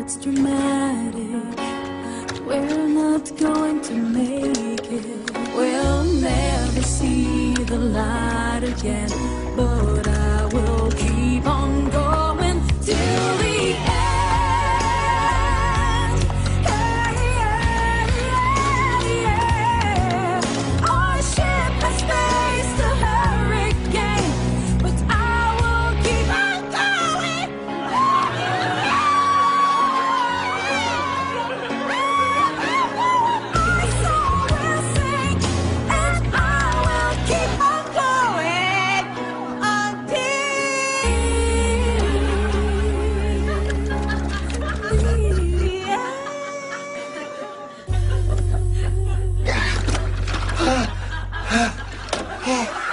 it's dramatic. We're not going to make it. We'll never see the light again. But I will keep on going till the end. Yeah, yeah, yeah, yeah. Our ship has faced a hurricane, but I will keep on going. My soul will sing, and I will keep on going until the end.